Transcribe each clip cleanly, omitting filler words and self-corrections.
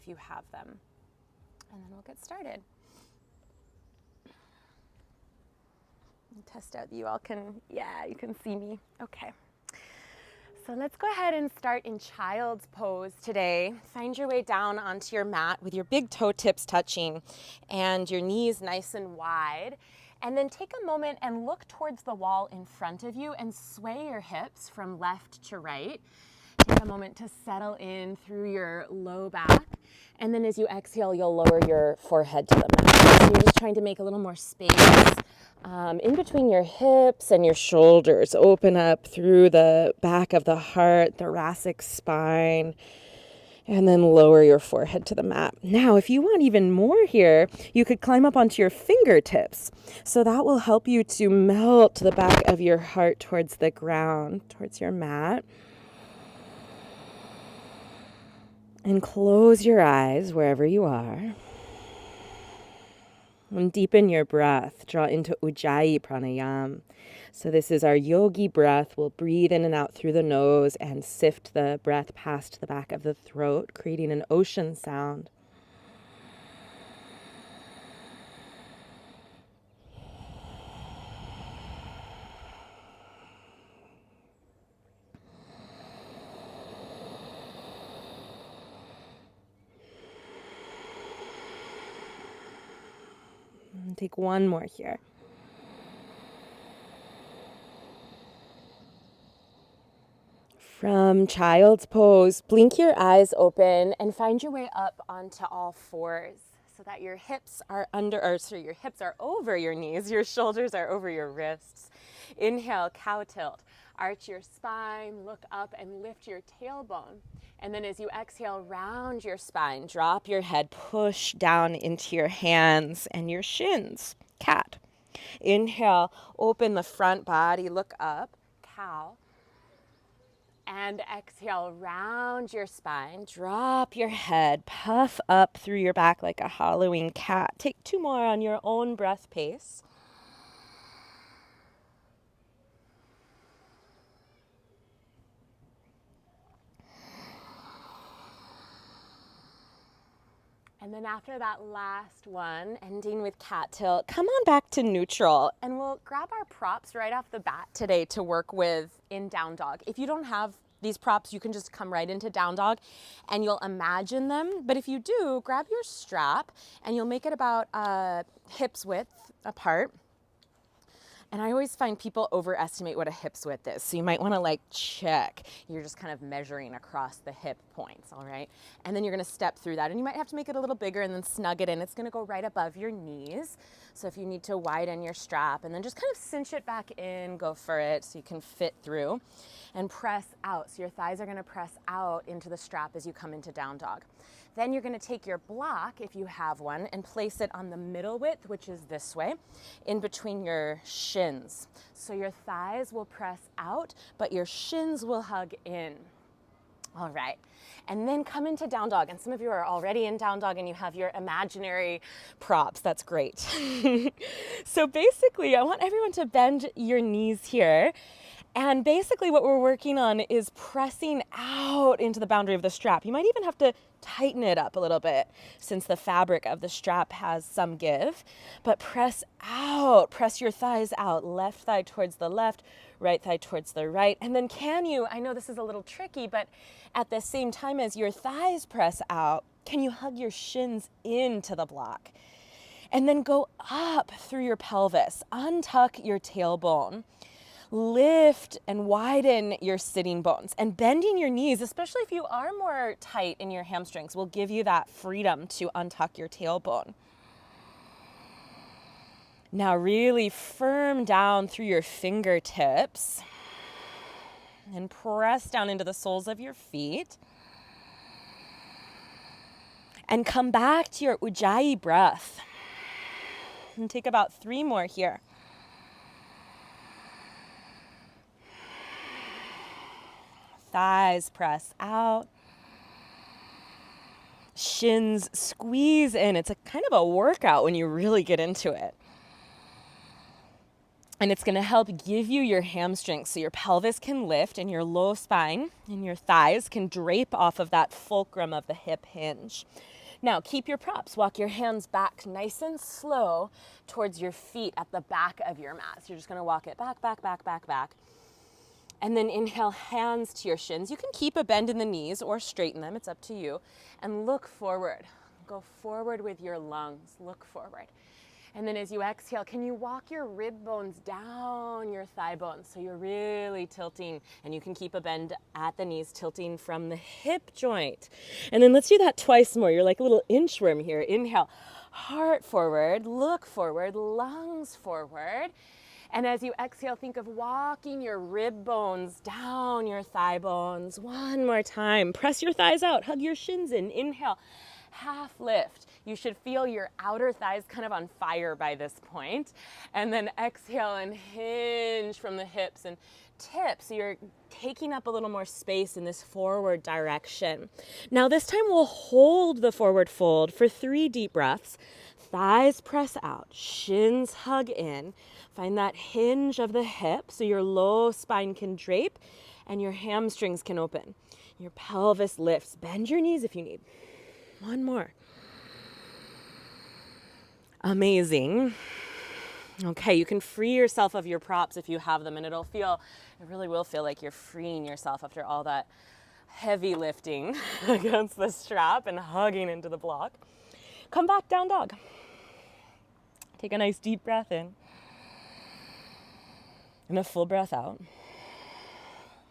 if you have them. And then we'll get started. Test out, you all can, you can see me. Okay. So let's go ahead and start in child's pose today. Find your way down onto your mat with your big toe tips touching and your knees nice and wide. And then take a moment and look towards the wall in front of you and sway your hips from left to right. Take a moment to settle in through your low back. And then as you exhale, you'll lower your forehead to the mat. So you're just trying to make a little more space in between your hips and your shoulders. Open up through the back of the heart, thoracic spine, and then lower your forehead to the mat. Now, if you want even more here, you could climb up onto your fingertips. So that will help you to melt the back of your heart towards the ground, towards your mat. And close your eyes wherever you are. And deepen your breath. Draw into Ujjayi Pranayama. So this is our yogi breath. We'll breathe in and out through the nose and sift the breath past the back of the throat, creating an ocean sound. And take one more here. From child's pose, blink your eyes open and find your way up onto all fours so that your hips are your hips are over your knees, your shoulders are over your wrists. Inhale, cow tilt. Arch your spine, look up and lift your tailbone. And then as you exhale, round your spine, drop your head, push down into your hands and your shins, cat. Inhale, open the front body, look up, cow. And exhale, round your spine, drop your head, puff up through your back like a Halloween cat. Take two more on your own breath pace. And then after that last one, ending with cat tilt, come on back to neutral and we'll grab our props right off the bat today to work with in down dog. If you don't have these props, you can just come right into down dog and you'll imagine them. But if you do, grab your strap and you'll make it about hips width apart. And I always find people overestimate what a hip's width is. So you might want to check. You're just kind of measuring across the hip points, all right? And then you're going to step through that. And you might have to make it a little bigger and then snug it in. It's going to go right above your knees. So if you need to widen your strap and then just kind of cinch it back in, go for it so you can fit through and press out. So your thighs are going to press out into the strap as you come into down dog. Then you're going to take your block, if you have one, and place it on the middle width, which is this way, in between your shins. So your thighs will press out, but your shins will hug in. All right. And then come into down dog. And some of you are already in down dog and you have your imaginary props. That's great. So basically, I want everyone to bend your knees here. And basically what we're working on is pressing out into the boundary of the strap. You might even have to tighten it up a little bit since the fabric of the strap has some give. But press out, press your thighs out, left thigh towards the left, right thigh towards the right. And then I know this is a little tricky, but at the same time as your thighs press out, can you hug your shins into the block? And then go up through your pelvis, untuck your tailbone. Lift and widen your sitting bones, and bending your knees, especially if you are more tight in your hamstrings, will give you that freedom to untuck your tailbone. Now really firm down through your fingertips and press down into the soles of your feet. And come back to your Ujjayi breath. And take about 3 more here. Thighs press out. Shins squeeze in. It's a kind of a workout when you really get into it. And it's going to help give you your hamstrings so your pelvis can lift and your low spine and your thighs can drape off of that fulcrum of the hip hinge. Now keep your props. Walk your hands back nice and slow towards your feet at the back of your mat. So you're just gonna walk it back, back, back, back, back. And then inhale, hands to your shins. You can keep a bend in the knees or straighten them, it's up to you. And look forward. Go forward with your lungs, look forward. And then as you exhale, can you walk your rib bones down your thigh bones? So you're really tilting, and you can keep a bend at the knees, tilting from the hip joint. And then let's do that twice more. You're like a little inchworm here. Inhale, heart forward, look forward, lungs forward. And as you exhale, think of walking your rib bones down your thigh bones. One more time. Press your thighs out, hug your shins in. Inhale, half lift. You should feel your outer thighs kind of on fire by this point. And then exhale and hinge from the hips and tip. So you're taking up a little more space in this forward direction. Now this time we'll hold the forward fold for 3 deep breaths. Thighs press out, shins hug in. Find that hinge of the hip so your low spine can drape and your hamstrings can open. Your pelvis lifts. Bend your knees if you need. One more. Amazing. Okay, you can free yourself of your props if you have them, and it really will feel like you're freeing yourself after all that heavy lifting against the strap and hugging into the block. Come back, down dog. Take a nice deep breath in and a full breath out.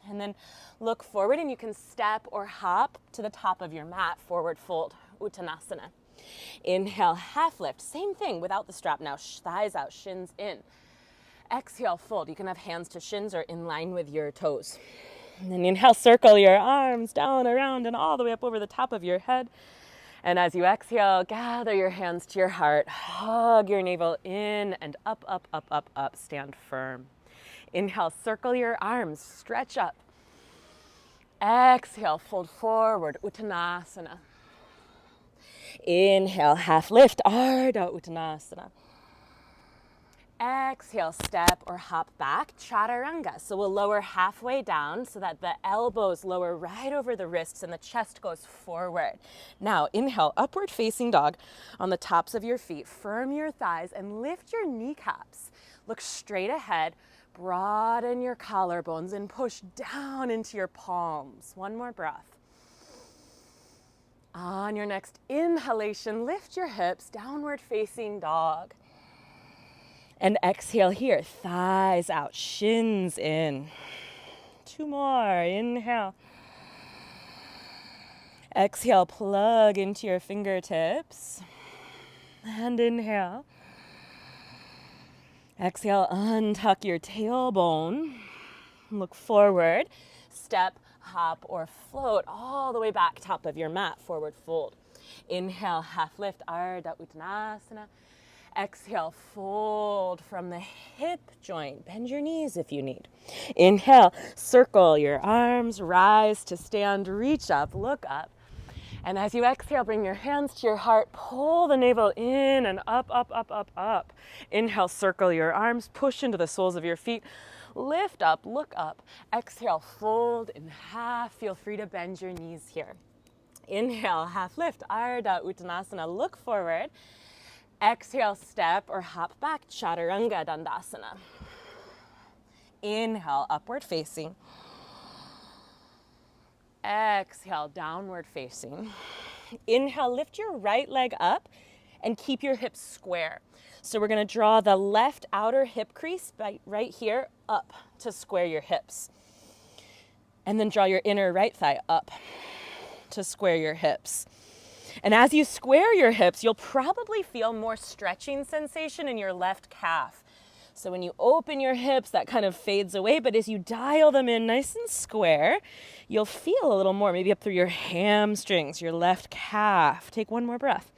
And then look forward, and you can step or hop to the top of your mat, forward fold, Uttanasana. Inhale, half lift, same thing without the strap now, thighs out, shins in. Exhale, fold. You can have hands to shins or in line with your toes. And then inhale, circle your arms down, around, and all the way up over the top of your head. And as you exhale, gather your hands to your heart, hug your navel in and up, up, up, up, up, stand firm. Inhale, circle your arms, stretch up. Exhale, fold forward, Uttanasana. Inhale, half lift, Ardha Uttanasana. Exhale, step or hop back, Chaturanga. So we'll lower halfway down so that the elbows lower right over the wrists and the chest goes forward. Now, inhale, upward facing dog on the tops of your feet. Firm your thighs and lift your kneecaps. Look straight ahead, broaden your collarbones and push down into your palms. One more breath. On your next inhalation, lift your hips, downward facing dog. And exhale here, thighs out, shins in. 2 more, inhale. Exhale, plug into your fingertips. And inhale. Exhale, untuck your tailbone. Look forward, step, hop, or float all the way back top of your mat, forward fold. Inhale, half lift, Ardha Uttanasana. Exhale, fold from the hip joint. Bend your knees if you need. Inhale, circle your arms, rise to stand, reach up, look up. And as you exhale, bring your hands to your heart, pull the navel in and up, up, up, up, up. Inhale, circle your arms, push into the soles of your feet. Lift up, look up. Exhale, fold in half. Feel free to bend your knees here. Inhale, half lift, Ardha Uttanasana. Look forward. Exhale, step or hop back, Chaturanga Dandasana. Inhale, upward facing. Exhale, downward facing. Inhale, lift your right leg up and keep your hips square. So we're going to draw the left outer hip crease right here up to square your hips. And then draw your inner right thigh up to square your hips. And as you square your hips, you'll probably feel more stretching sensation in your left calf. So when you open your hips, that kind of fades away, but as you dial them in nice and square, you'll feel a little more, maybe up through your hamstrings, your left calf. Take 1 more breath.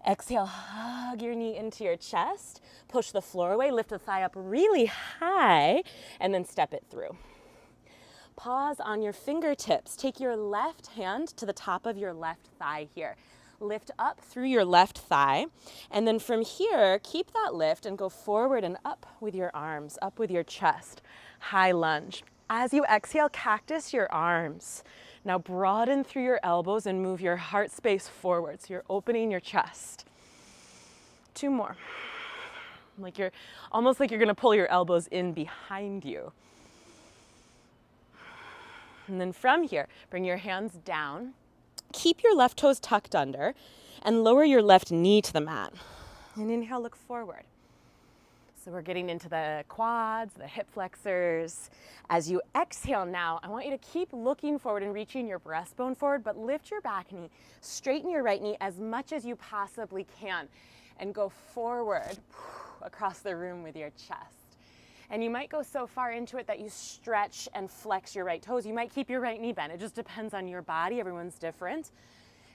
Exhale, hug your knee into your chest, push the floor away, lift the thigh up really high, and then step it through. Pause on your fingertips. Take your left hand to the top of your left thigh here. Lift up through your left thigh, and then from here, keep that lift and go forward and up with your arms, up with your chest. High lunge. As you exhale, cactus your arms. Now broaden through your elbows and move your heart space forward. So you're opening your chest. 2 more. Almost like you're gonna pull your elbows in behind you. And then from here, bring your hands down. Keep your left toes tucked under and lower your left knee to the mat. And inhale, look forward. So we're getting into the quads, the hip flexors. As you exhale now, I want you to keep looking forward and reaching your breastbone forward, but lift your back knee, straighten your right knee as much as you possibly can, and go forward across the room with your chest. And you might go so far into it that you stretch and flex your right toes. You might keep your right knee bent. It just depends on your body. Everyone's different.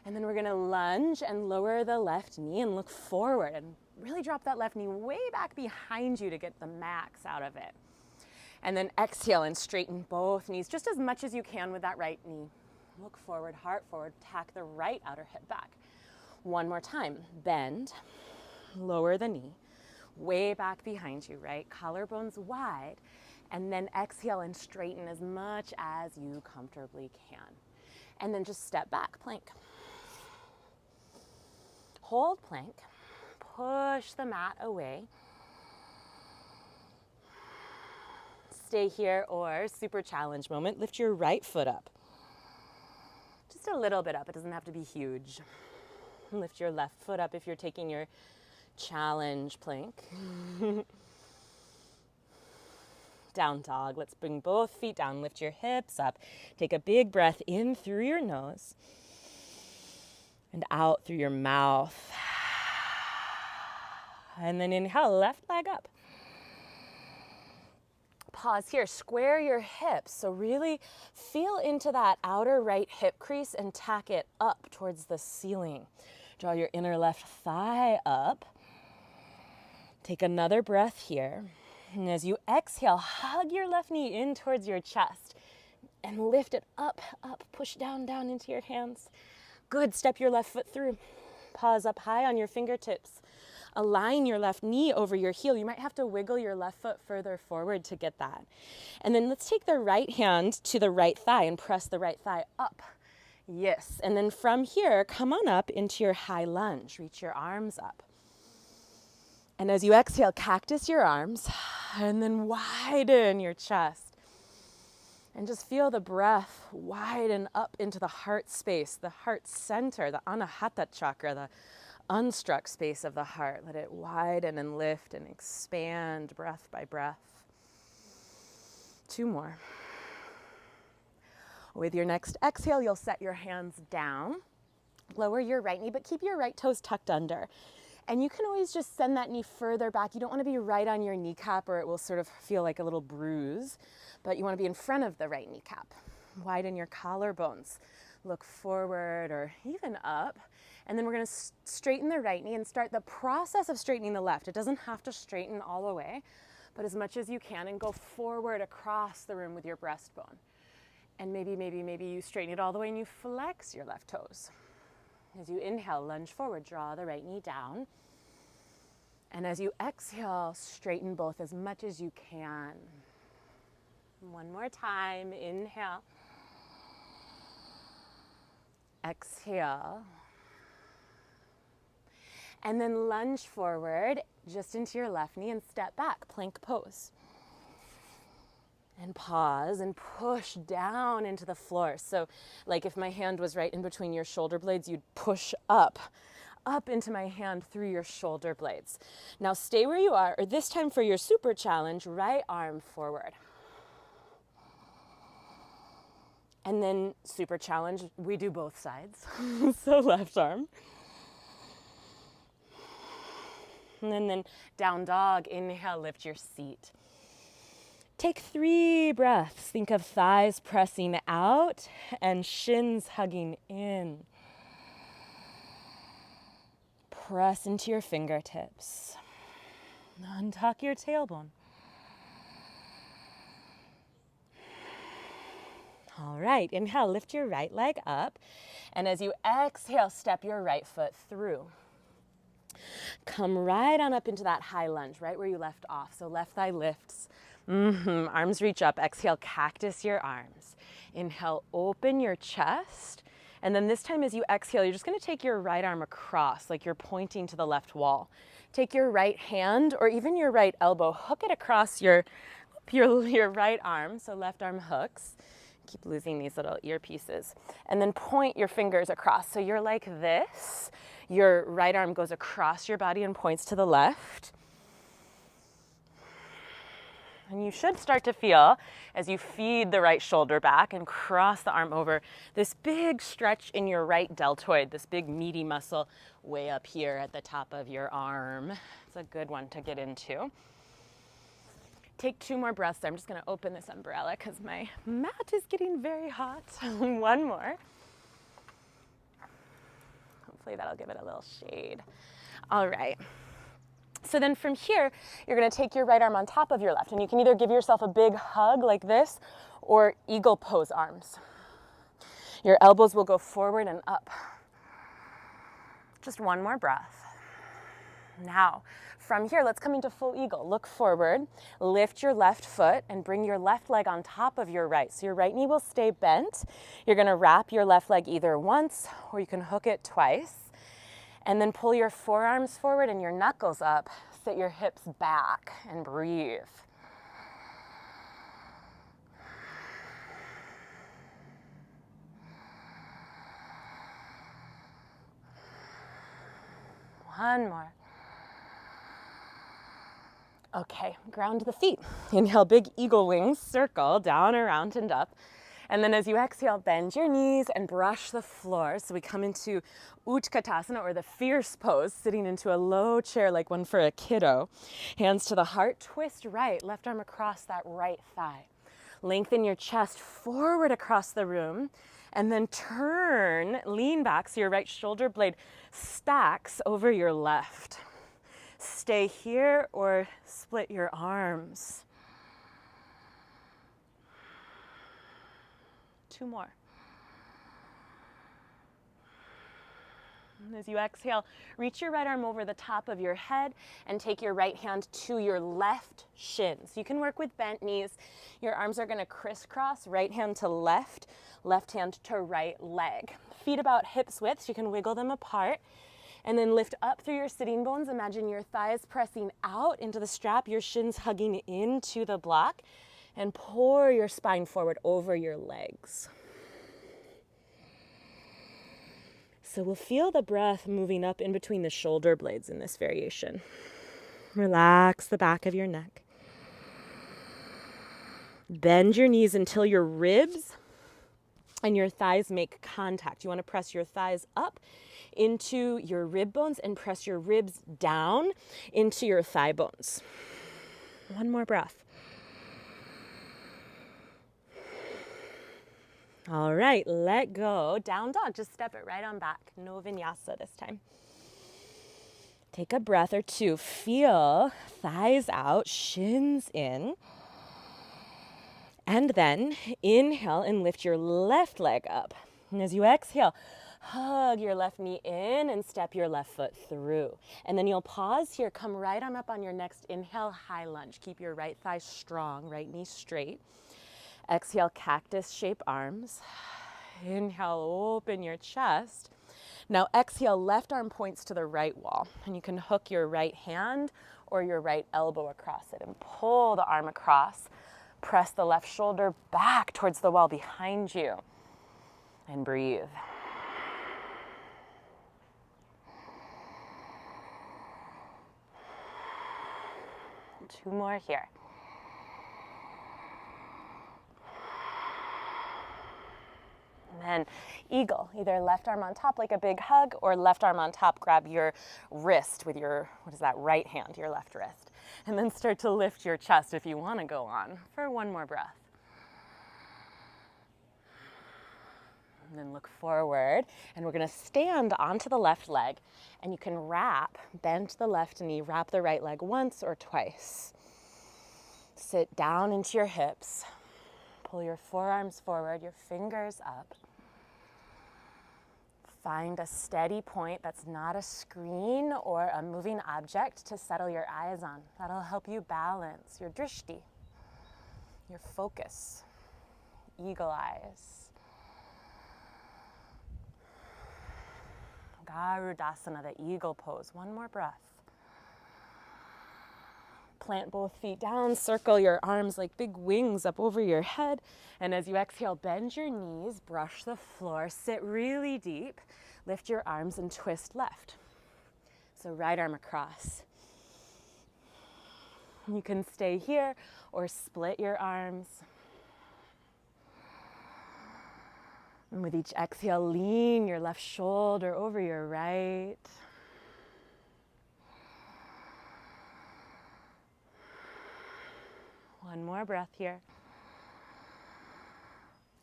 And then we're gonna lunge and lower the left knee and look forward and really drop that left knee way back behind you to get the max out of it. And then exhale and straighten both knees just as much as you can with that right knee. Look forward, heart forward, tack the right outer hip back. One more time, bend, lower the knee, way back behind you, right? Collarbones wide, and then exhale and straighten as much as you comfortably can. And then just step back, plank. Hold plank, push the mat away. Stay here, or super challenge moment. Lift your right foot up. Just a little bit up, it doesn't have to be huge. Lift your left foot up if you're taking your challenge plank. Down dog, let's bring both feet down, lift your hips up. Take a big breath in through your nose and out through your mouth. And then inhale, left leg up. Pause here, square your hips. So really feel into that outer right hip crease and tack it up towards the ceiling. Draw your inner left thigh up. Take another breath here. And as you exhale, hug your left knee in towards your chest and lift it up, up, push down, down into your hands. Good, step your left foot through. Pause up high on your fingertips. Align your left knee over your heel. You might have to wiggle your left foot further forward to get that. And then let's take the right hand to the right thigh and press the right thigh up. Yes, and then from here, come on up into your high lunge. Reach your arms up. And as you exhale, cactus your arms and then widen your chest. And just feel the breath widen up into the heart space, the heart center, the Anahata chakra, the unstruck space of the heart. Let it widen and lift and expand breath by breath. 2 more. With your next exhale, you'll set your hands down, lower your right knee, but keep your right toes tucked under. And you can always just send that knee further back. You don't want to be right on your kneecap or it will sort of feel like a little bruise, but you want to be in front of the right kneecap. Widen your collarbones. Look forward or even up. And then we're going to straighten the right knee and start the process of straightening the left. It doesn't have to straighten all the way, but as much as you can, and go forward across the room with your breastbone. And maybe you straighten it all the way and you flex your left toes. As you inhale, lunge forward, draw the right knee down. And as you exhale, straighten both as much as you can. One more time, inhale. Exhale. And then lunge forward just into your left knee and step back, plank pose. And pause and push down into the floor. So like if my hand was right in between your shoulder blades, you'd push up into my hand through your shoulder blades. Now stay where you are, or this time for your super challenge, right arm forward. And then super challenge, we do both sides. So left arm. And then down dog, inhale, lift your seat. Take 3 breaths. Think of thighs pressing out and shins hugging in. Press into your fingertips. Untuck your tailbone. All right, inhale, lift your right leg up. And as you exhale, step your right foot through. Come right on up into that high lunge, right where you left off. So left thigh lifts, Arms reach up. Exhale, cactus your arms. Inhale, open your chest. And then this time as you exhale, you're just going to take your right arm across, like you're pointing to the left wall. Take your right hand or even your right elbow, hook it across your right arm, so left arm hooks. Keep losing these little earpieces. And then point your fingers across. So you're like this. Your right arm goes across your body and points to the left. And you should start to feel, as you feed the right shoulder back and cross the arm over, this big stretch in your right deltoid, this big meaty muscle way up here at the top of your arm. It's a good one to get into. Take 2 more breaths. I'm just going to open this umbrella because my mat is getting very hot. One more. Hopefully that'll give it a little shade. All right. So then from here, you're going to take your right arm on top of your left, and you can either give yourself a big hug like this or eagle pose arms. Your elbows will go forward and up. Just one more breath. Now, from here, let's come into full eagle. Look forward, lift your left foot, and bring your left leg on top of your right. So your right knee will stay bent. You're going to wrap your left leg either once, or you can hook it twice. And then pull your forearms forward and your knuckles up. Sit your hips back and breathe. One more. Okay, ground the feet. Inhale, big eagle wings, circle, down, around, and up. And then as you exhale, bend your knees and brush the floor. So we come into Uttanasana, or the fierce pose, sitting into a low chair like one for a kiddo. Hands to the heart, twist right, left arm across that right thigh. Lengthen your chest forward across the room, and then turn, lean back so your right shoulder blade stacks over your left. Stay here or split your arms. 2 more. And as you exhale, reach your right arm over the top of your head and take your right hand to your left shin. So you can work with bent knees. Your arms are going to crisscross, right hand to left hand to right leg. Feet about hips width, so you can wiggle them apart. And then lift up through your sitting bones. Imagine your thighs pressing out into the strap, your shins hugging into the block. And pour your spine forward over your legs. So we'll feel the breath moving up in between the shoulder blades in this variation. Relax the back of your neck. Bend your knees until your ribs and your thighs make contact. You want to press your thighs up into your rib bones and press your ribs down into your thigh bones. One more breath. All right, let go. Down dog, just step it right on back. No vinyasa this time. Take a breath or two. Feel thighs out, shins in. And then inhale and lift your left leg up. And as you exhale, hug your left knee in and step your left foot through. And then you'll pause here, come right on up on your next inhale, high lunge. Keep your right thigh strong, right knee straight. Exhale, cactus shape arms. Inhale, open your chest. Now exhale, left arm points to the right wall. And you can hook your right hand or your right elbow across it and pull the arm across. Press the left shoulder back towards the wall behind you. And breathe. Two more here. And then eagle, either left arm on top like a big hug or left arm on top, grab your wrist with your, right hand, your left wrist. And then start to lift your chest if you want to go on for one more breath. And then look forward, and we're going to stand onto the left leg, and you can bend the left knee, wrap the right leg once or twice. Sit down into your hips. Pull your forearms forward, your fingers up. Find a steady point that's not a screen or a moving object to settle your eyes on. That'll help you balance your drishti. your focus, eagle eyes. Garudasana, the eagle pose. One more breath. Plant both feet down, circle your arms like big wings up over your head. And as you exhale, bend your knees, brush the floor, sit really deep, lift your arms and twist left. So right arm across. You can stay here or split your arms. And with each exhale, lean your left shoulder over your right. One more breath here.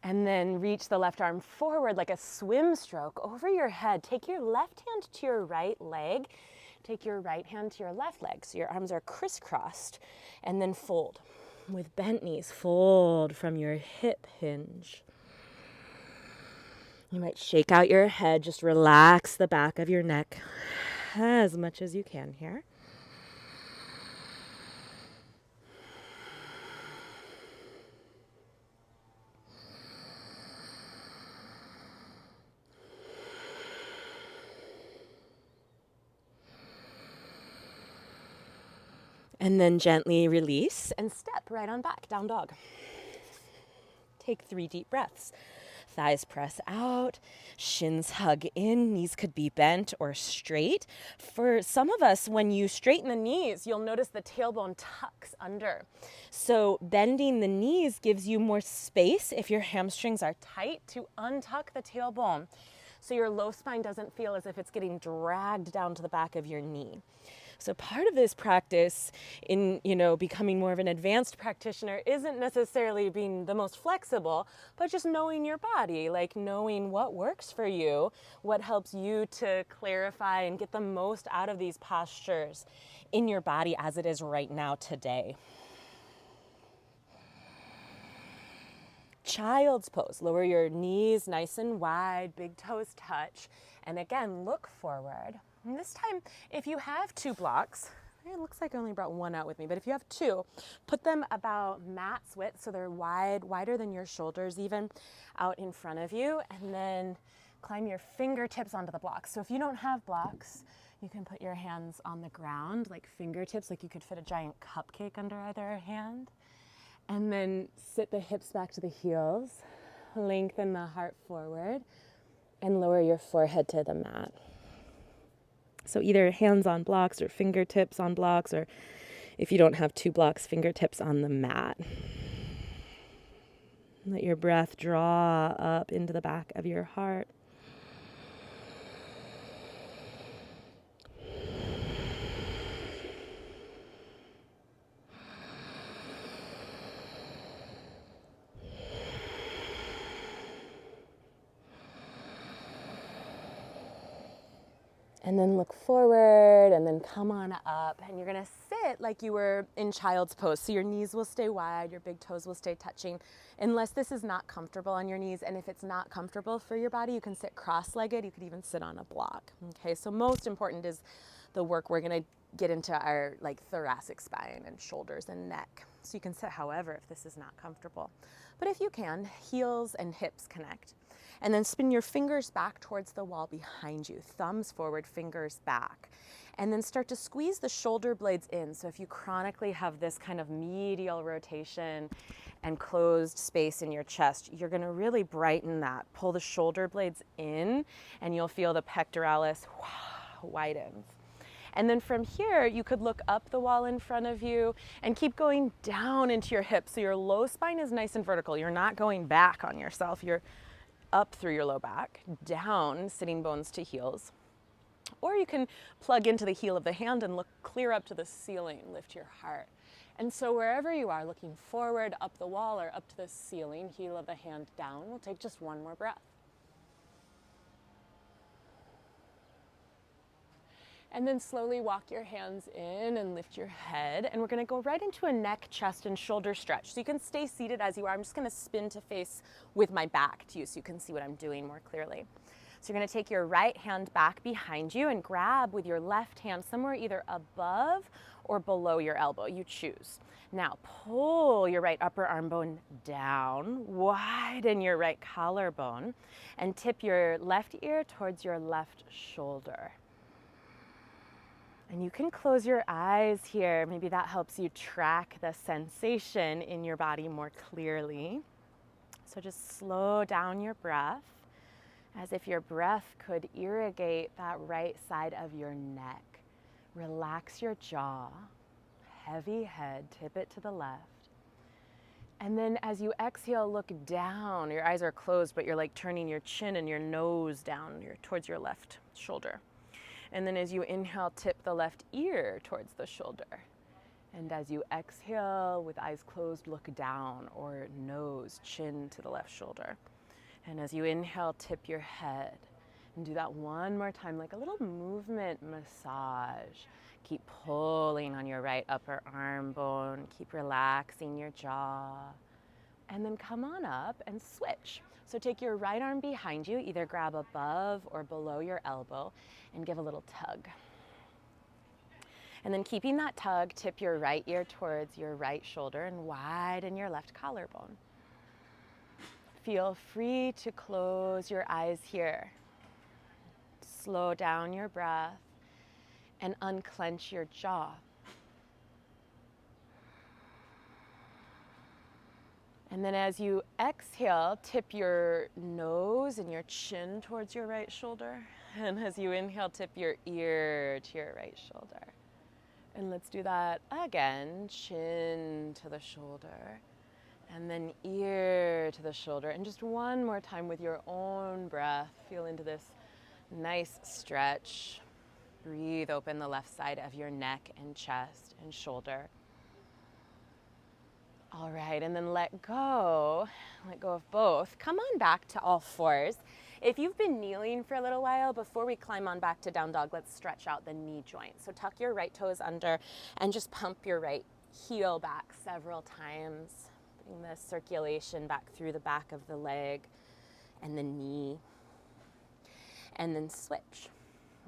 And then reach the left arm forward like a swim stroke over your head. Take your left hand to your right leg. Take your right hand to your left leg. So your arms are crisscrossed. And then fold. With bent knees, fold from your hip hinge. You might shake out your head. Just relax the back of your neck as much as you can here. And then gently release and step right on back, down dog. Take 3 deep breaths. Thighs press out, shins hug in, knees could be bent or straight. For some of us, when you straighten the knees, you'll notice the tailbone tucks under. So bending the knees gives you more space if your hamstrings are tight to untuck the tailbone. So your low spine doesn't feel as if it's getting dragged down to the back of your knee. So part of this practice in, becoming more of an advanced practitioner isn't necessarily being the most flexible, but just knowing your body, like knowing what works for you, what helps you to clarify and get the most out of these postures in your body as it is right now today. Child's pose. Lower your knees nice and wide, big toes touch, and again, look forward. And this time, if you have 2 blocks, it looks like I only brought 1 out with me, but if you have 2, put them about mat's width, so they're wider than your shoulders even, out in front of you, and then climb your fingertips onto the blocks. So if you don't have blocks, you can put your hands on the ground, like fingertips, like you could fit a giant cupcake under either hand, and then sit the hips back to the heels, lengthen the heart forward, and lower your forehead to the mat. So either hands on blocks or fingertips on blocks, or if you don't have 2 blocks, fingertips on the mat. Let your breath draw up into the back of your heart. And then look forward and then come on up, and you're gonna sit like you were in child's pose. So your knees will stay wide, your big toes will stay touching, unless this is not comfortable on your knees. And if it's not comfortable for your body, you can sit cross-legged. You could even sit on a block. Okay, so most important is the work we're gonna get into our thoracic spine and shoulders and neck. So you can sit however if this is not comfortable. But if you can, heels and hips connect. And then spin your fingers back towards the wall behind you. Thumbs forward, fingers back. And then start to squeeze the shoulder blades in. So if you chronically have this kind of medial rotation and closed space in your chest, you're gonna really brighten that. Pull the shoulder blades in and you'll feel the pectoralis widens. And then from here, you could look up the wall in front of you and keep going down into your hips. So your low spine is nice and vertical. You're not going back on yourself. You're up through your low back, down, sitting bones to heels. Or you can plug into the heel of the hand and look clear up to the ceiling, lift your heart. And so wherever you are, looking forward, up the wall or up to the ceiling, heel of the hand down, we'll take just 1 more breath. And then slowly walk your hands in and lift your head. And we're gonna go right into a neck, chest, and shoulder stretch. So you can stay seated as you are. I'm just gonna spin to face with my back to you so you can see what I'm doing more clearly. So you're going to take your right hand back behind you and grab with your left hand somewhere either above or below your elbow. You choose. Now pull your right upper arm bone down, widen your right collarbone, and tip your left ear towards your left shoulder. And you can close your eyes here. Maybe that helps you track the sensation in your body more clearly. So just slow down your breath as if your breath could irrigate that right side of your neck. Relax your jaw, heavy head, tip it to the left. And then as you exhale, look down. Your eyes are closed, but you're like turning your chin and your nose down towards your left shoulder. And then as you inhale, tip the left ear towards the shoulder. And as you exhale, with eyes closed, look down, or nose, chin to the left shoulder. And as you inhale, tip your head. And do that one more time, like a little movement massage. Keep pulling on your right upper arm bone. Keep relaxing your jaw. And then come on up and switch. So take your right arm behind you, either grab above or below your elbow, and give a little tug. And then keeping that tug, tip your right ear towards your right shoulder and widen your left collarbone. Feel free to close your eyes here. Slow down your breath and unclench your jaw. And then as you exhale, tip your nose and your chin towards your right shoulder. And as you inhale, tip your ear to your right shoulder. And let's do that again. Chin to the shoulder. And then ear to the shoulder. And just one more time with your own breath. Feel into this nice stretch. Breathe open the left side of your neck and chest and shoulder. All right, and then let go of both. Come on back to all fours. If you've been kneeling for a little while, before we climb on back to down dog, let's stretch out the knee joint. So tuck your right toes under and just pump your right heel back several times. Bring the circulation back through the back of the leg and the knee. And then switch,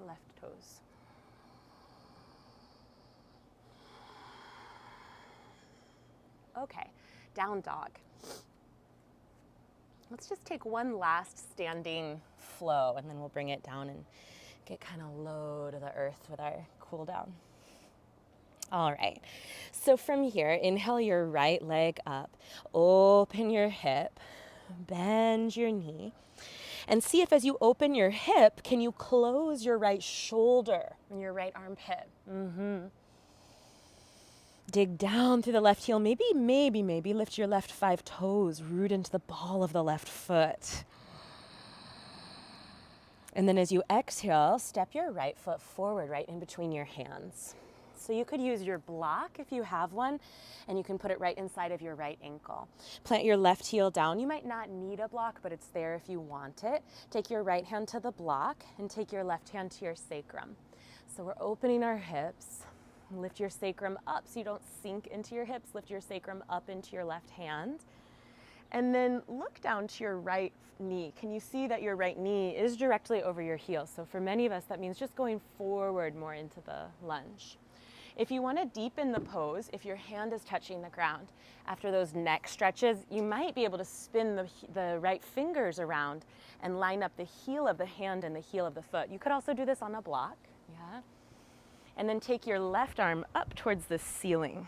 left toes. Okay, down dog. Let's just take one last standing flow and then we'll bring it down and get kind of low to the earth with our cool down. All right, so from here, inhale your right leg up, open your hip, bend your knee, and see if as you open your hip, can you close your right shoulder and your right armpit? Dig down through the left heel, maybe lift your left 5 toes, root into the ball of the left foot. And then as you exhale, step your right foot forward, right in between your hands. So you could use your block if you have one, and you can put it right inside of your right ankle. Plant your left heel down. You might not need a block, but it's there if you want it. Take your right hand to the block and take your left hand to your sacrum. So we're opening our hips. Lift your sacrum up so you don't sink into your hips. Lift your sacrum up into your left hand. And then look down to your right knee. Can you see that your right knee is directly over your heel? So for many of us, that means just going forward more into the lunge. If you want to deepen the pose, if your hand is touching the ground, after those neck stretches, you might be able to spin the right fingers around and line up the heel of the hand and the heel of the foot. You could also do this on a block. Yeah. And then take your left arm up towards the ceiling.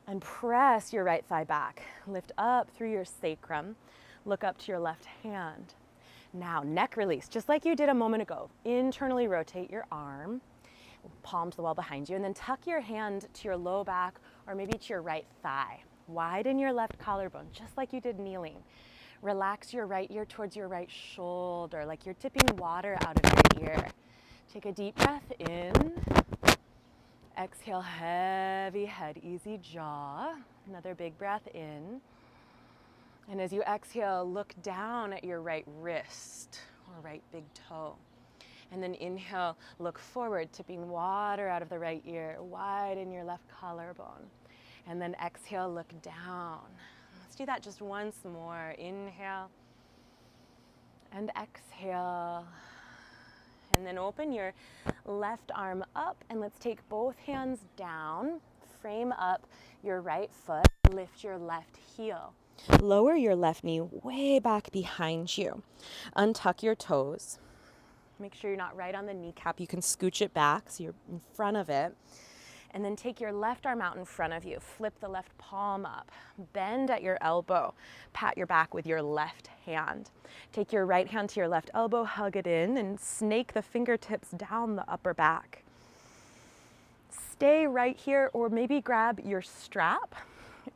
And press your right thigh back. Lift up through your sacrum. Look up to your left hand. Now, neck release, just like you did a moment ago. Internally rotate your arm, palm to the wall behind you, and then tuck your hand to your low back or maybe to your right thigh. Widen your left collarbone, just like you did kneeling. Relax your right ear towards your right shoulder, like you're tipping water out of your ear. Take a deep breath in. Exhale, heavy head, easy jaw. Another big breath in. And as you exhale, look down at your right wrist or right big toe. And then inhale, look forward, tipping water out of the right ear. Widen your left collarbone. And then exhale, look down. Let's do that just once more. Inhale and exhale. And then open your left arm up, and let's take both hands down. Frame up your right foot. Lift your left heel. Lower your left knee way back behind you. Untuck your toes. Make sure you're not right on the kneecap. You can scooch it back so you're in front of it. And then take your left arm out in front of you. Flip the left palm up. Bend at your elbow. Pat your back with your left hand. Take your right hand to your left elbow, hug it in, and snake the fingertips down the upper back. Stay right here, or maybe grab your strap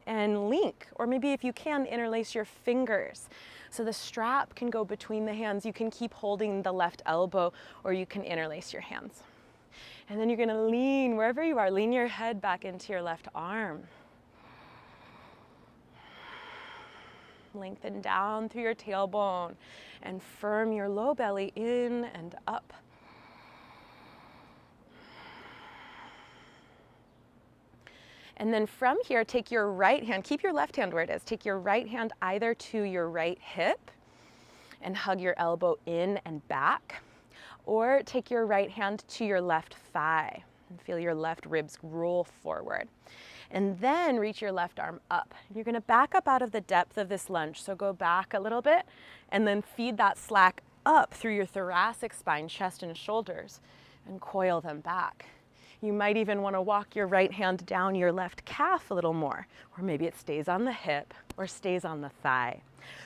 and link, or maybe if you can, interlace your fingers. So the strap can go between the hands. You can keep holding the left elbow, or you can interlace your hands. And then you're gonna lean, wherever you are, lean your head back into your left arm. Lengthen down through your tailbone and firm your low belly in and up. And then from here, take your right hand, keep your left hand where it is, take your right hand either to your right hip and hug your elbow in and back, or take your right hand to your left thigh and feel your left ribs roll forward. And then reach your left arm up. You're gonna back up out of the depth of this lunge, so go back a little bit and then feed that slack up through your thoracic spine, chest and shoulders, and coil them back. You might even want to walk your right hand down your left calf a little more, or maybe it stays on the hip or stays on the thigh.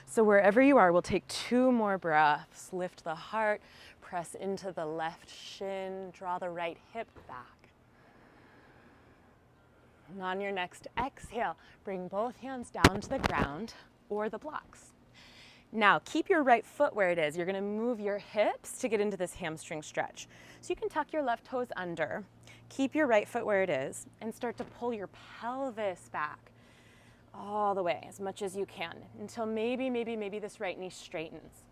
So wherever you are, we'll take 2 more breaths. Lift the heart, press into the left shin, draw the right hip back. And on your next exhale, bring both hands down to the ground or the blocks. Now, keep your right foot where it is. You're gonna move your hips to get into this hamstring stretch. So you can tuck your left toes under, keep your right foot where it is, and start to pull your pelvis back all the way, as much as you can, until maybe this right knee straightens.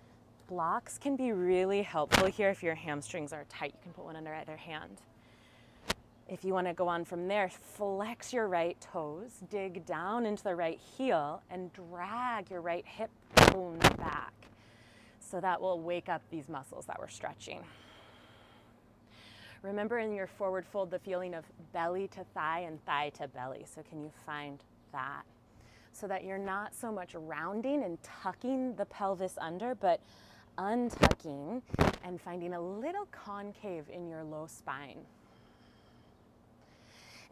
Blocks can be really helpful here if your hamstrings are tight. You can put one under either hand. If you want to go on from there, flex your right toes, dig down into the right heel, and drag your right hip bone back. So that will wake up these muscles that we're stretching. Remember in your forward fold the feeling of belly to thigh and thigh to belly. So can you find that? So that you're not so much rounding and tucking the pelvis under, but untucking and finding a little concave in your low spine.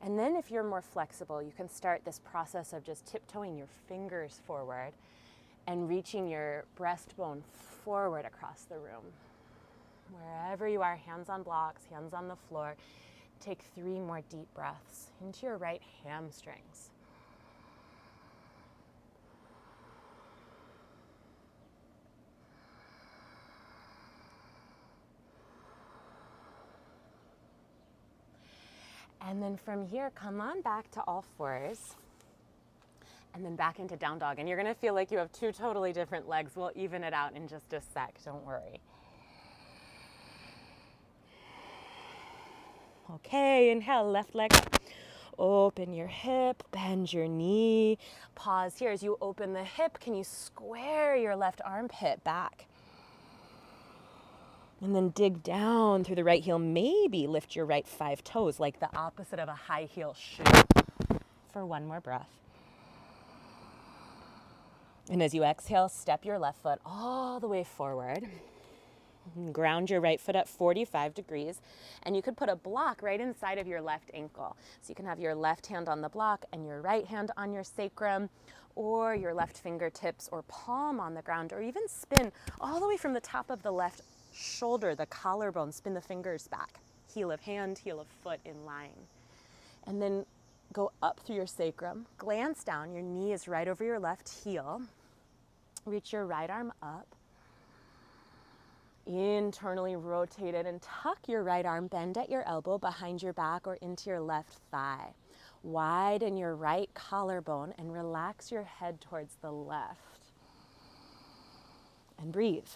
And then if you're more flexible, you can start this process of just tiptoeing your fingers forward and reaching your breastbone forward across the room. Wherever you are, hands on blocks, hands on the floor, take 3 more deep breaths into your right hamstrings. And then from here, come on back to all fours and then back into down dog. And you're gonna feel like you have 2 totally different legs. We'll even it out in just a sec, don't worry. Okay, inhale, left leg up. Open your hip, bend your knee. Pause here as you open the hip. Can you square your left armpit back? And then dig down through the right heel. Maybe lift your right 5 toes like the opposite of a high heel shoe for 1 more breath. And as you exhale, step your left foot all the way forward. Ground your right foot at 45 degrees. And you could put a block right inside of your left ankle. So you can have your left hand on the block and your right hand on your sacrum, or your left fingertips or palm on the ground, or even spin all the way from the top of the left shoulder, the collarbone, spin the fingers back. Heel of hand, heel of foot in line. And then go up through your sacrum, glance down, your knee is right over your left heel. Reach your right arm up. Internally rotate it and tuck your right arm, bend at your elbow behind your back or into your left thigh. Widen your right collarbone and relax your head towards the left. And breathe.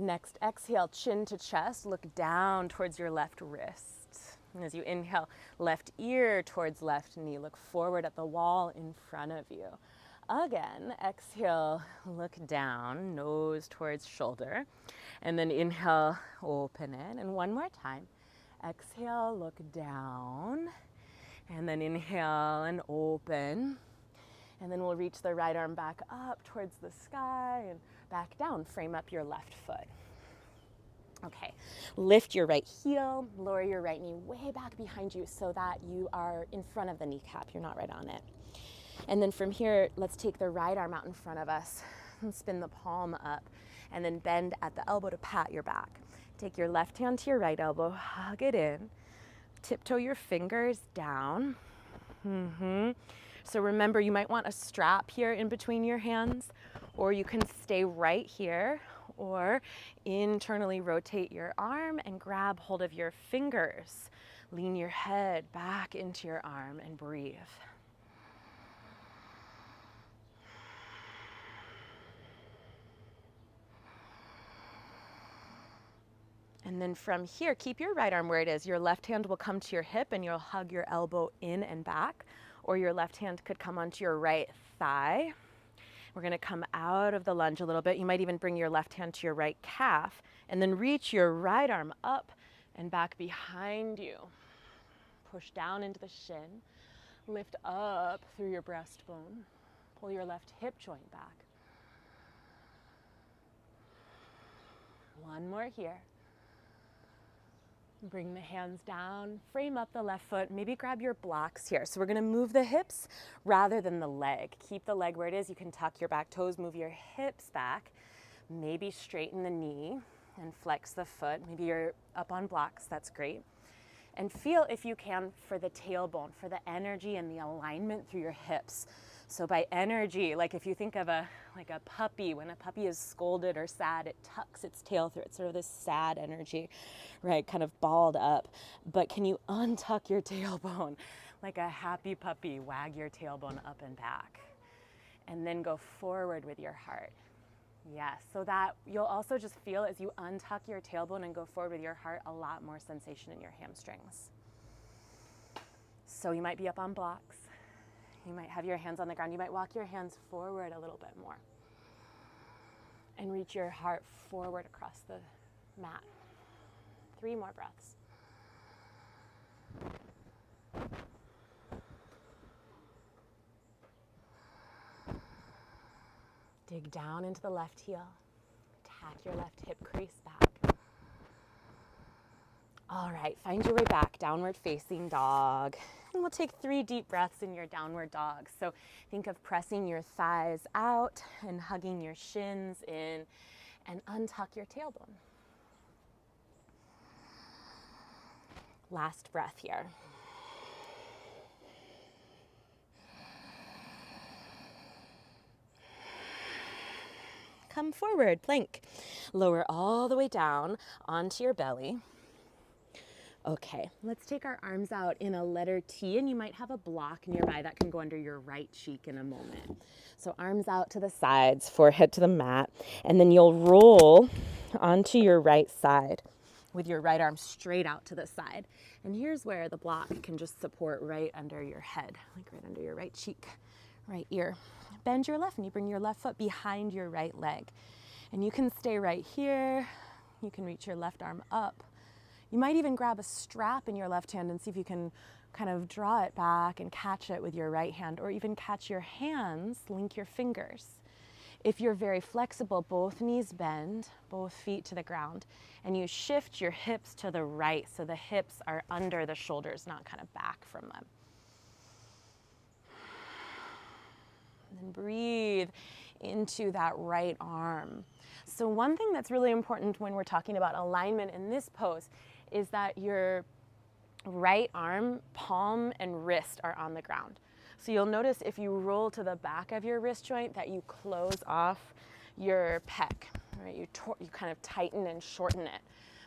Next, exhale, chin to chest, look down towards your left wrist. And as you inhale, left ear towards left knee, look forward at the wall in front of you. Again, exhale, look down, nose towards shoulder. And then inhale, open it. And one more time. Exhale, look down. And then inhale and open. And then we'll reach the right arm back up towards the sky and back down. Frame up your left foot. Okay, lift your right heel, lower your right knee way back behind you so that you are in front of the kneecap. You're not right on it. And then from here, let's take the right arm out in front of us and spin the palm up and then bend at the elbow to pat your back. Take your left hand to your right elbow, hug it in, tiptoe your fingers down. So remember, you might want a strap here in between your hands, or you can stay right here, or internally rotate your arm and grab hold of your fingers. Lean your head back into your arm and breathe. And then from here, keep your right arm where it is. Your left hand will come to your hip and you'll hug your elbow in and back, or your left hand could come onto your right thigh. We're going to come out of the lunge a little bit. You might even bring your left hand to your right calf and then reach your right arm up and back behind you. Push down into the shin. Lift up through your breastbone. Pull your left hip joint back. One more here. Bring the hands down, frame up the left foot, maybe grab your blocks here. So we're gonna move the hips rather than the leg. Keep the leg where it is. You can tuck your back toes, move your hips back, maybe straighten the knee and flex the foot. Maybe you're up on blocks, that's great. And feel, if you can, for the tailbone, for the energy and the alignment through your hips. So by energy, like if you think of a puppy, when a puppy is scolded or sad, it tucks its tail through. It's sort of this sad energy, right? Kind of balled up. But can you untuck your tailbone like a happy puppy? Wag your tailbone up and back. And then go forward with your heart. Yes, so that you'll also just feel as you untuck your tailbone and go forward with your heart, a lot more sensation in your hamstrings. So you might be up on blocks. You might have your hands on the ground. You might walk your hands forward a little bit more and reach your heart forward across the mat. 3 more breaths. Dig down into the left heel. Tack your left hip crease back. All right, find your way back, downward facing dog. And we'll take 3 deep breaths in your downward dog. So think of pressing your thighs out and hugging your shins in and untuck your tailbone. Last breath here. Come forward, plank. Lower all the way down onto your belly. Okay, let's take our arms out in a letter T, and you might have a block nearby that can go under your right cheek in a moment. So arms out to the sides, forehead to the mat, and then you'll roll onto your right side with your right arm straight out to the side. And here's where the block can just support right under your head, like right under your right cheek, right ear. Bend your left knee, bring your left foot behind your right leg. And you can stay right here. You can reach your left arm up. You might even grab a strap in your left hand and see if you can kind of draw it back and catch it with your right hand, or even catch your hands, link your fingers. If you're very flexible, both knees bend, both feet to the ground, and you shift your hips to the right so the hips are under the shoulders, not kind of back from them. And then breathe into that right arm. So one thing that's really important when we're talking about alignment in this pose is that your right arm, palm, and wrist are on the ground. So you'll notice if you roll to the back of your wrist joint that you close off your pec, right? You kind of tighten and shorten it.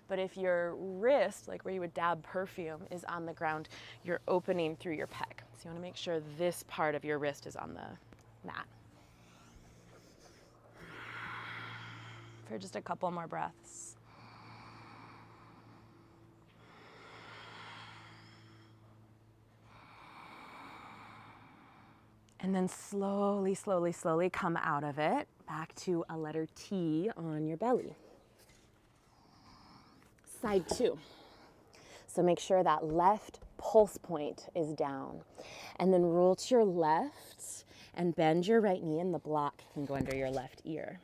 But if your wrist, like where you would dab perfume, is on the ground, you're opening through your pec. So you want to make sure this part of your wrist is on the mat. for just a couple more breaths. And then slowly, slowly, slowly come out of it back to a letter T on your belly. Side 2. So make sure that left pulse point is down. And then roll to your left and bend your right knee, and the block can go under your left ear.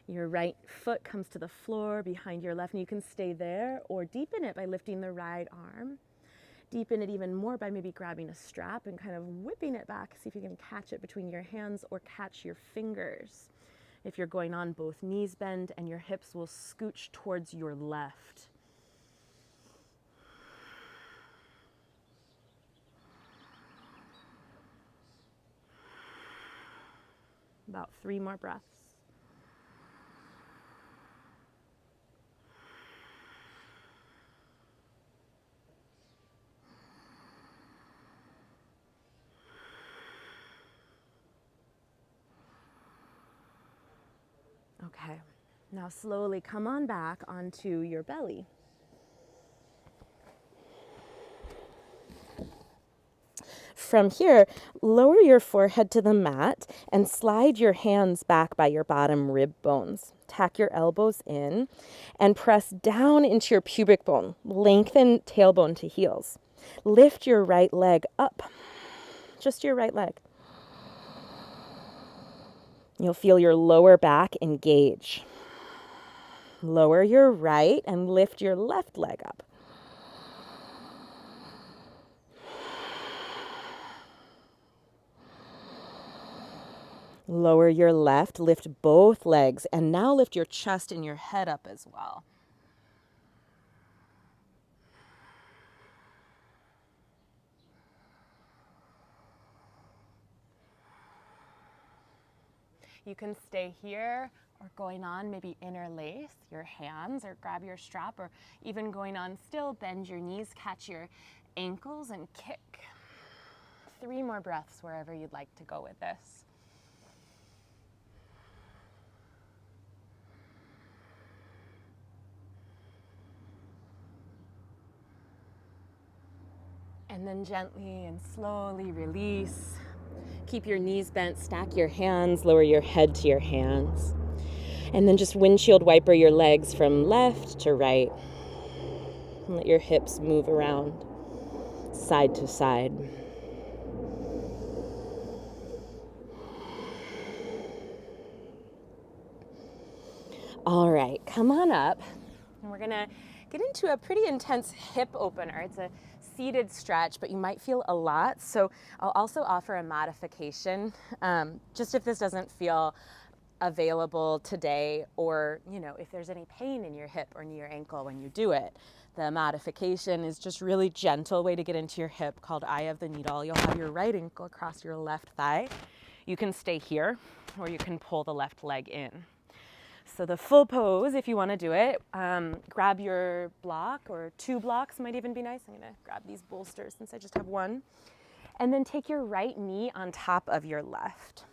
Your right foot comes to the floor behind your left knee. You can stay there or deepen it by lifting the right arm. Deepen it even more by maybe grabbing a strap and kind of whipping it back. See if you can catch it between your hands or catch your fingers. If you're going on, both knees bend and your hips will scooch towards your left. About 3 more breaths. Okay, now slowly come on back onto your belly. From here, lower your forehead to the mat and slide your hands back by your bottom rib bones. Tack your elbows in and press down into your pubic bone. Lengthen tailbone to heels. Lift your right leg up, just your right leg. You'll feel your lower back engage. Lower your right and lift your left leg up. Lower your left, lift both legs, and now lift your chest and your head up as well. You can stay here or going on, maybe interlace your hands or grab your strap, or even going on still, bend your knees, catch your ankles and kick. 3 more breaths wherever you'd like to go with this. And then gently and slowly release. Keep your knees bent, stack your hands, lower your head to your hands. And then just windshield wiper your legs from left to right. And let your hips move around, side to side. All right, come on up. And we're gonna get into a pretty intense hip opener. It's a seated stretch, but you might feel a lot. So I'll also offer a modification, just if this doesn't feel available today, or if there's any pain in your hip or near your ankle when you do it. The modification is just really gentle way to get into your hip called eye of the needle. You'll have your right ankle across your left thigh. You can stay here or you can pull the left leg in. So the full pose, if you want to do it, grab your block, or 2 blocks might even be nice. I'm going to grab these bolsters since I just have one. And then take your right knee on top of your left.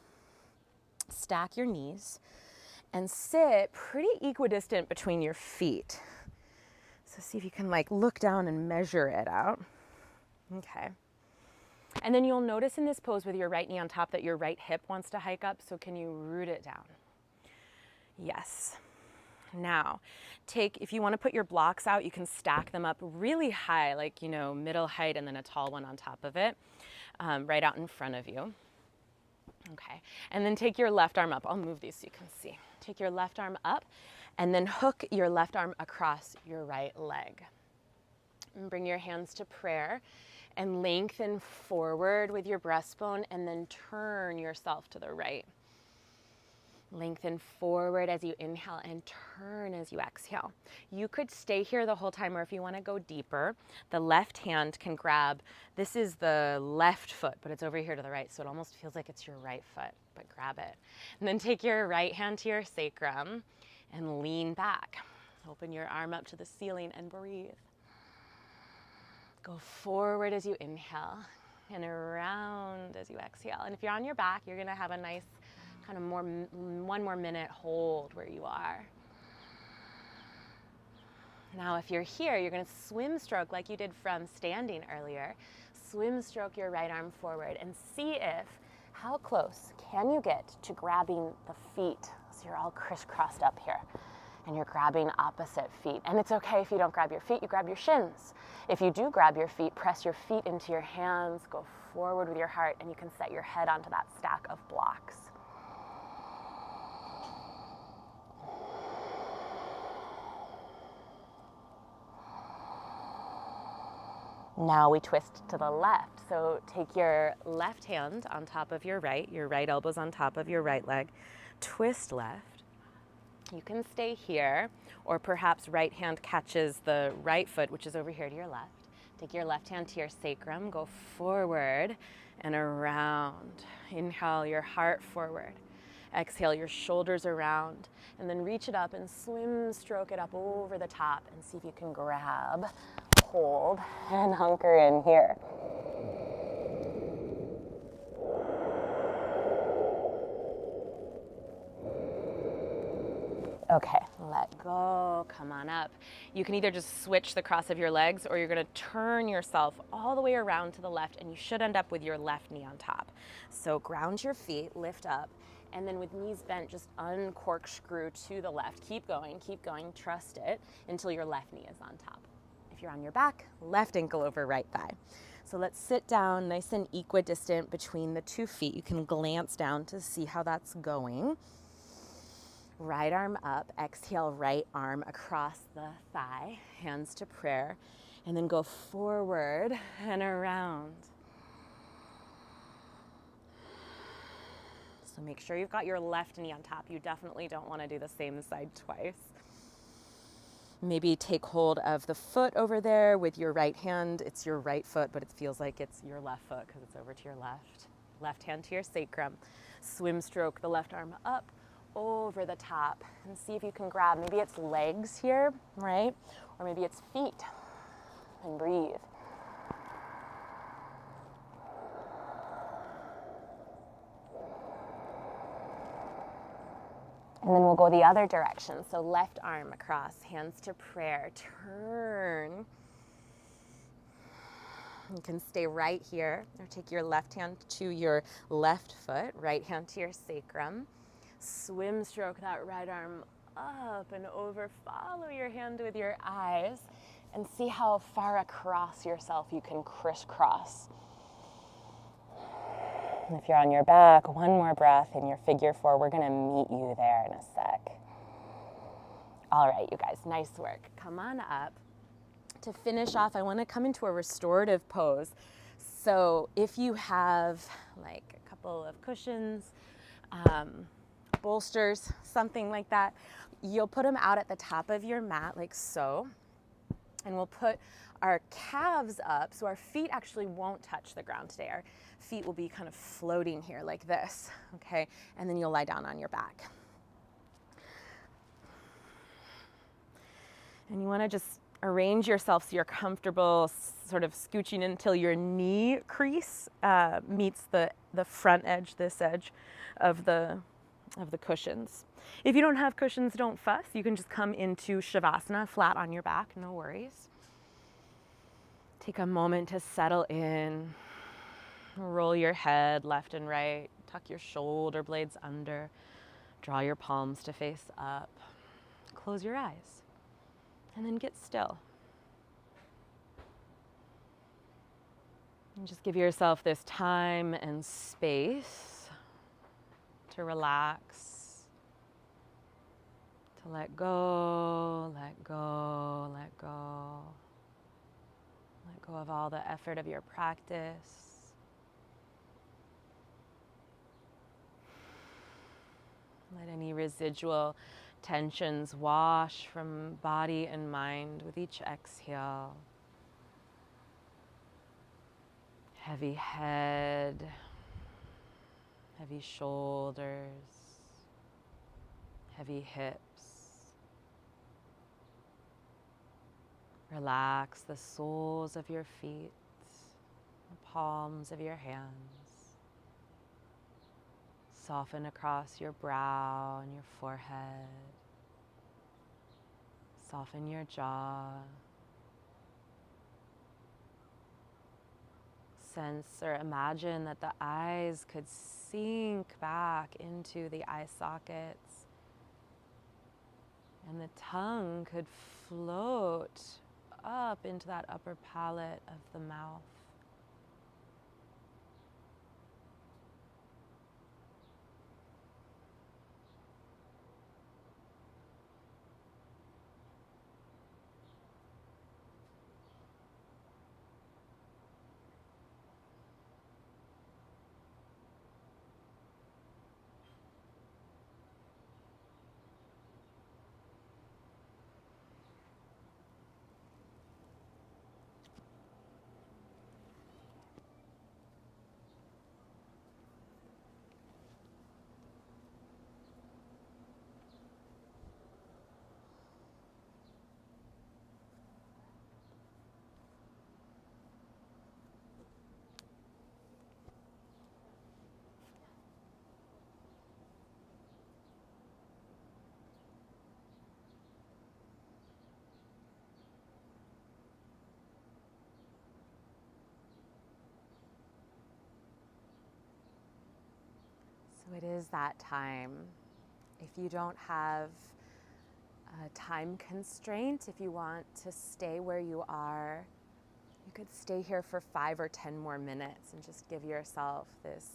Stack your knees and sit pretty equidistant between your feet. So see if you can look down and measure it out. Okay. And then you'll notice in this pose with your right knee on top that your right hip wants to hike up. So can you root it down? Yes. Now, if you want to put your blocks out, you can stack them up really high, middle height and then a tall one on top of it, right out in front of you. Okay, and then take your left arm up. I'll move these so you can see. Take your left arm up and then hook your left arm across your right leg. And bring your hands to prayer and lengthen forward with your breastbone and then turn yourself to the right. Lengthen forward as you inhale and turn as you exhale. You could stay here the whole time, or if you want to go deeper, the left hand can grab, this is the left foot, but it's over here to the right, so it almost feels like it's your right foot, but grab it. And then take your right hand to your sacrum and lean back. Open your arm up to the ceiling and breathe. Go forward as you inhale and around as you exhale. And if you're on your back, you're going to have a nice Kind of one more minute, hold where you are. Now if you're here, you're going to swim stroke like you did from standing earlier. Swim stroke your right arm forward and see how close can you get to grabbing the feet. So you're all crisscrossed up here and you're grabbing opposite feet. And it's okay if you don't grab your feet, you grab your shins. If you do grab your feet, press your feet into your hands, go forward with your heart, and you can set your head onto that stack of blocks. Now we twist to the left. So take your left hand on top of your right elbow's on top of your right leg, twist left. You can stay here, or perhaps right hand catches the right foot, which is over here to your left. Take your left hand to your sacrum, go forward and around. Inhale your heart forward. Exhale your shoulders around, and then reach it up and swim stroke it up over the top and see if you can grab, hold, and hunker in here. Okay, let go, come on up. You can either just switch the cross of your legs, or you're gonna turn yourself all the way around to the left, and you should end up with your left knee on top. So ground your feet, lift up, and then with knees bent, just uncorkscrew to the left. Keep going, trust it until your left knee is on top. If you're on your back, left ankle over right thigh. So let's sit down nice and equidistant between the 2 feet. You can glance down to see how that's going. Right arm up, exhale, right arm across the thigh, hands to prayer, and then go forward and around. So make sure you've got your left knee on top. You definitely don't want to do the same side twice. Maybe take hold of the foot over there with your right hand. It's your right foot, but it feels like it's your left foot because it's over to your left. Left hand to your sacrum. Swim stroke the left arm up, over the top, and see if you can grab, maybe it's legs here, right? Or maybe it's feet, and breathe. And then we'll go the other direction. So left arm across, hands to prayer, turn. You can stay right here, or take your left hand to your left foot, right hand to your sacrum. Swim stroke that right arm up and over. Follow your hand with your eyes and see how far across yourself you can crisscross. And if you're on your back, one more breath in your figure 4. We're going to meet you there in a sec. All right, you guys, nice work. Come on up. To finish off, I want to come into a restorative pose. So if you have like a couple of cushions, bolsters, something like that, you'll put them out at the top of your mat like so, and we'll put our calves up so our feet actually won't touch the ground today. Our feet will be kind of floating here like this, okay? And then you'll lie down on your back. And you want to just arrange yourself so you're comfortable, sort of scooching until your knee crease meets the front edge, this edge of the cushions. If you don't have cushions, don't fuss. You can just come into Shavasana, flat on your back, no worries. Take a moment to settle in. Roll your head left and right. Tuck your shoulder blades under. Draw your palms to face up. Close your eyes. And then get still. And just give yourself this time and space to relax, to let go, let go, let go. Let go of all the effort of your practice. Let any residual tensions wash from body and mind with each exhale. Heavy head, heavy shoulders, heavy hips. Relax the soles of your feet, the palms of your hands. Soften across your brow and your forehead. Soften your jaw. Sense or imagine that the eyes could sink back into the eye sockets and the tongue could float up into that upper palate of the mouth. So it is that time. If you don't have a time constraint, if you want to stay where you are, you could stay here for 5 or 10 more minutes and just give yourself this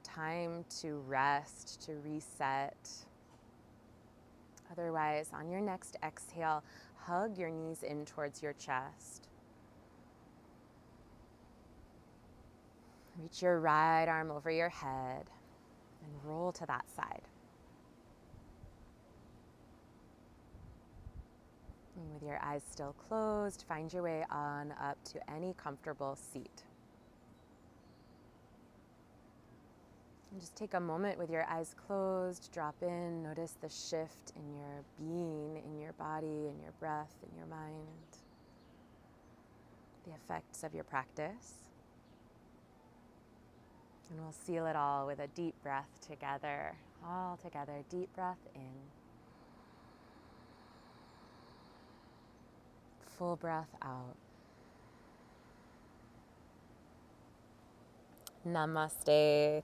time to rest, to reset. Otherwise, on your next exhale, hug your knees in towards your chest. Reach your right arm over your head and roll to that side. And with your eyes still closed, find your way on up to any comfortable seat. And just take a moment with your eyes closed, drop in, notice the shift in your being, in your body, in your breath, in your mind, the effects of your practice. And we'll seal it all with a deep breath together. All together, deep breath in. Full breath out. Namaste.